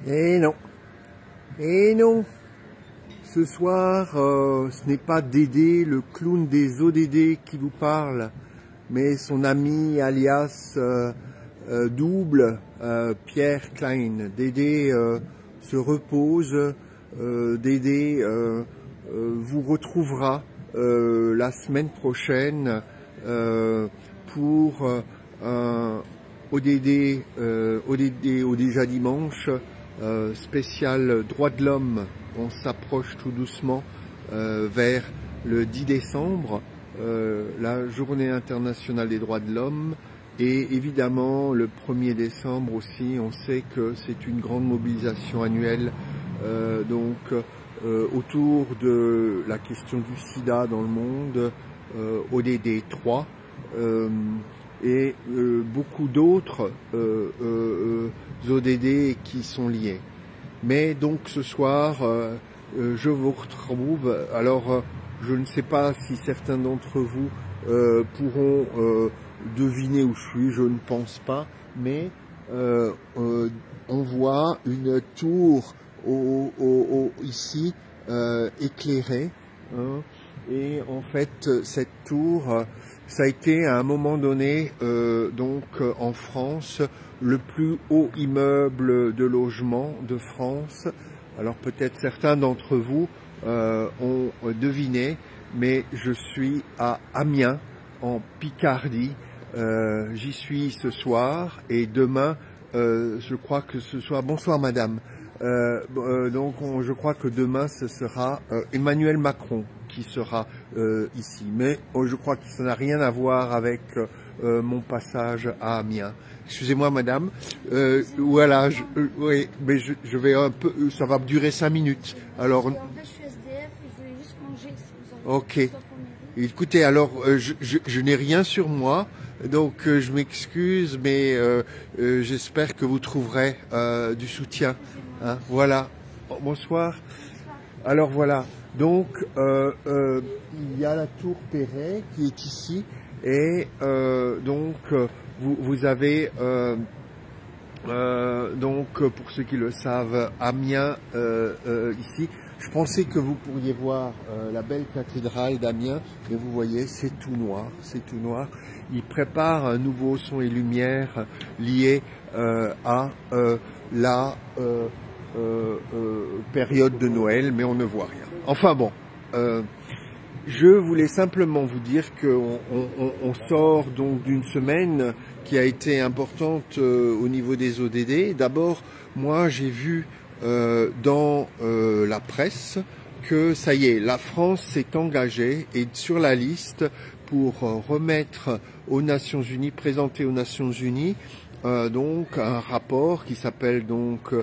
Et non, et non. Ce soir, ce n'est pas Dédé, le clown des ODD qui vous parle, mais son ami alias double, Pierre Klein. Dédé se repose, Dédé vous retrouvera la semaine prochaine pour ODD déjà dimanche, spécial droits de l'homme. On s'approche tout doucement vers le 10 décembre, la journée internationale des droits de l'homme, et évidemment le 1er décembre aussi. On sait que c'est une grande mobilisation annuelle autour de la question du sida dans le monde, ODD 3, et beaucoup d'autres ODD qui sont liés. Mais donc ce soir, je vous retrouve. Alors, je ne sais pas si certains d'entre vous pourront deviner où je suis, je ne pense pas, mais on voit une tour ici éclairée, hein, et en fait cette tour, ça a été à un moment donné en France le plus haut immeuble de logement de France. Alors peut-être certains d'entre vous ont deviné, mais je suis à Amiens en Picardie. J'y suis ce soir et demain, je crois que ce soir, bonsoir madame, je crois que demain ce sera Emmanuel Macron qui sera ici, mais je crois que ça n'a rien à voir avec mon passage à Amiens. Excusez-moi madame, voilà, oui, mais je vais un peu, ça va durer 5 minutes. Alors, en fait, je suis SDF et je voulais juste manger. Si vous avez ok. Écoutez, alors, je n'ai rien sur moi, donc je m'excuse, mais j'espère que vous trouverez du soutien. Hein, voilà. Bonsoir. Alors voilà. Donc, il y a la tour Perret qui est ici, et vous avez pour ceux qui le savent, Amiens ici. Je pensais que vous pourriez voir la belle cathédrale d'Amiens, mais vous voyez, c'est tout noir, c'est tout noir. Il prépare un nouveau son et lumière lié à la période de Noël, mais on ne voit rien. Enfin bon, je voulais simplement vous dire qu'on sort donc d'une semaine qui a été importante au niveau des ODD. D'abord, moi j'ai vu dans la presse que ça y est, la France s'est engagée et sur la liste pour remettre aux Nations Unies, présenter aux Nations Unies donc un rapport qui s'appelle donc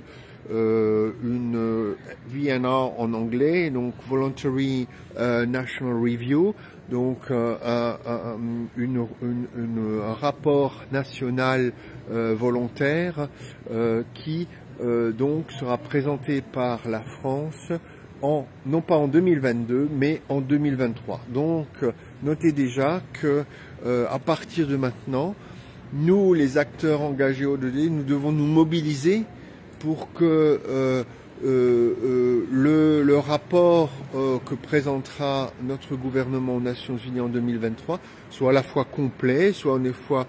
une VNR en anglais, donc Voluntary National Review, donc un rapport national volontaire qui donc sera présenté par la France non pas en 2022 mais en 2023. Donc notez déjà que à partir de maintenant, nous les acteurs engagés au ODD, nous devons nous mobiliser pour que le rapport que présentera notre gouvernement aux Nations Unies en 2023 soit à la fois complet, soit à la fois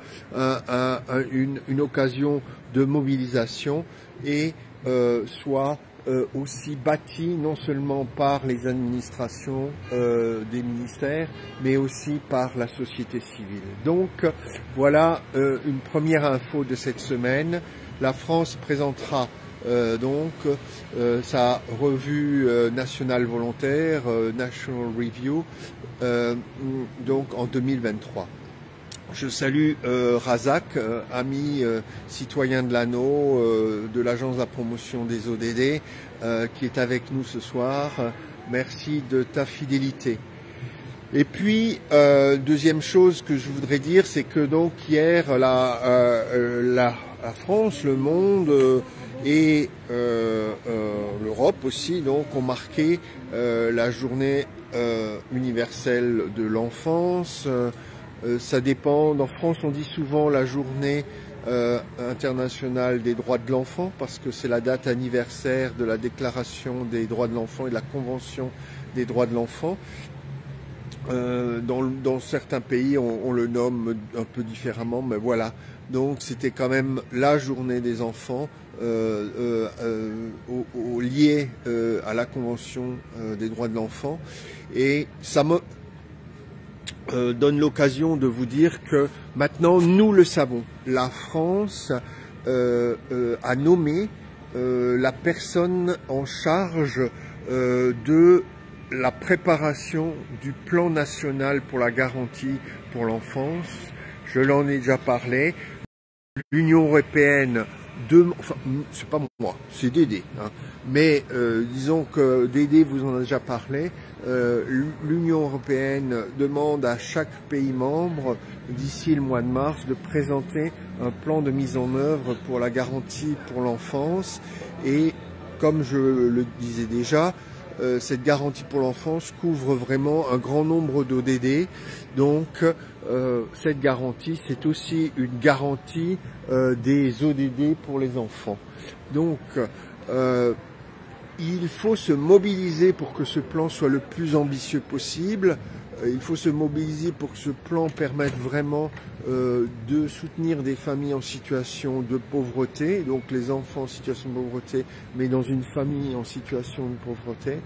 une occasion de mobilisation et soit aussi bâti non seulement par les administrations des ministères, mais aussi par la société civile. Donc voilà une première info de cette semaine. La France présentera sa revue nationale volontaire, National Review, donc en 2023. Je salue Razak, ami citoyen de l'Anneau, de l'Agence de la promotion des ODD, qui est avec nous ce soir. Merci de ta fidélité. Et puis, deuxième chose que je voudrais dire, c'est que donc hier, la France, le monde et l'Europe aussi donc ont marqué la journée universelle de l'enfance, ça dépend. En France, on dit souvent la journée internationale des droits de l'enfant, parce que c'est la date anniversaire de la Déclaration des droits de l'enfant et de la Convention des droits de l'enfant. Dans certains pays, on le nomme un peu différemment, mais voilà. Donc c'était quand même la journée des enfants liée à la Convention des droits de l'enfant. Et ça me donne l'occasion de vous dire que maintenant, nous le savons, la France a nommé la personne en charge de la préparation du plan national pour la garantie pour l'enfance. Je l'en ai déjà parlé. L'Union européenne, enfin, c'est pas moi, c'est Dédé, hein. Mais disons que Dédé vous en a déjà parlé. L'Union européenne demande à chaque pays membre, d'ici le mois de mars, de présenter un plan de mise en œuvre pour la garantie pour l'enfance. Et comme je le disais déjà, cette garantie pour l'enfance couvre vraiment un grand nombre d'ODD. Donc cette garantie, c'est aussi une garantie des ODD pour les enfants. Donc il faut se mobiliser pour que ce plan soit le plus ambitieux possible. Il faut se mobiliser pour que ce plan permette vraiment de soutenir des familles en situation de pauvreté, donc les enfants en situation de pauvreté, mais dans une famille en situation de pauvreté.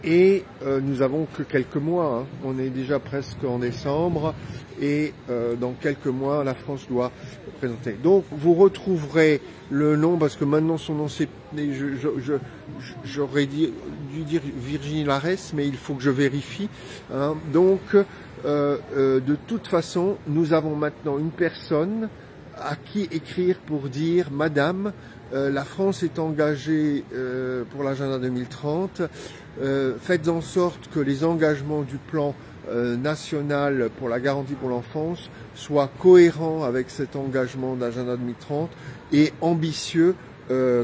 Et nous avons que quelques mois, hein. On est déjà presque en décembre, et dans quelques mois, la France doit présenter. Donc vous retrouverez le nom, parce que maintenant son nom c'est... J'aurais dû dire Virginie Larès, mais il faut que je vérifie, hein. Donc de toute façon, nous avons maintenant une personne à qui écrire pour dire « Madame, la France est engagée pour l'agenda 2030, faites en sorte que les engagements du plan national pour la garantie pour l'enfance soient cohérents avec cet engagement d'agenda 2030 et ambitieux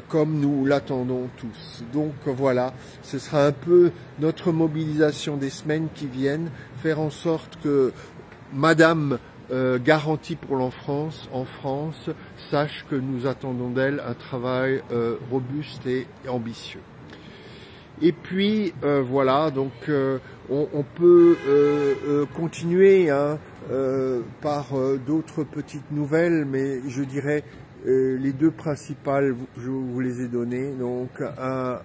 comme nous l'attendons tous. » Donc voilà, ce sera un peu notre mobilisation des semaines qui viennent, faire en sorte que Madame garantie pour l'enfance en France sache que nous attendons d'elle un travail robuste et ambitieux. Et puis voilà, donc on peut continuer, hein, par d'autres petites nouvelles, mais je dirais les deux principales, je vous les ai données. Donc un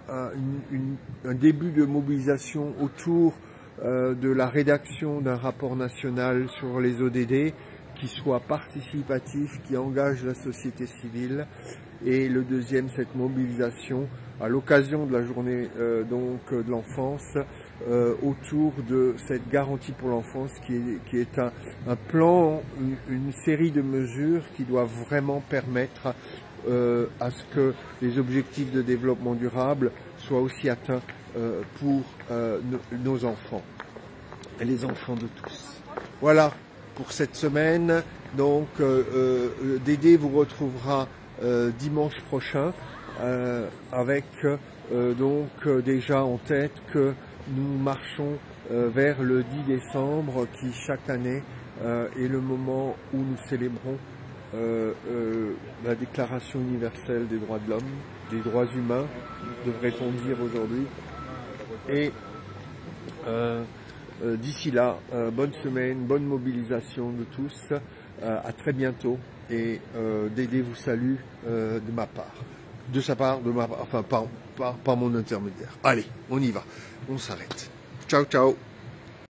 début de mobilisation autour de la rédaction d'un rapport national sur les ODD qui soit participatif, qui engage la société civile. Et le deuxième, cette mobilisation à l'occasion de la journée de l'enfance autour de cette garantie pour l'enfance qui est un plan, une série de mesures qui doivent vraiment permettre à ce que les objectifs de développement durable soient aussi atteints pour nos enfants et les enfants de tous. Voilà pour cette semaine. Donc Dédé vous retrouvera dimanche prochain avec donc déjà en tête que nous marchons vers le 10 décembre qui chaque année est le moment où nous célébrons la Déclaration universelle des droits de l'homme, des droits humains, devrait-on dire aujourd'hui. Et d'ici là, bonne semaine, bonne mobilisation de tous, à très bientôt, et Dédé vous salue de ma part. De sa part, enfin par mon intermédiaire. Allez, on y va, on s'arrête. Ciao, ciao.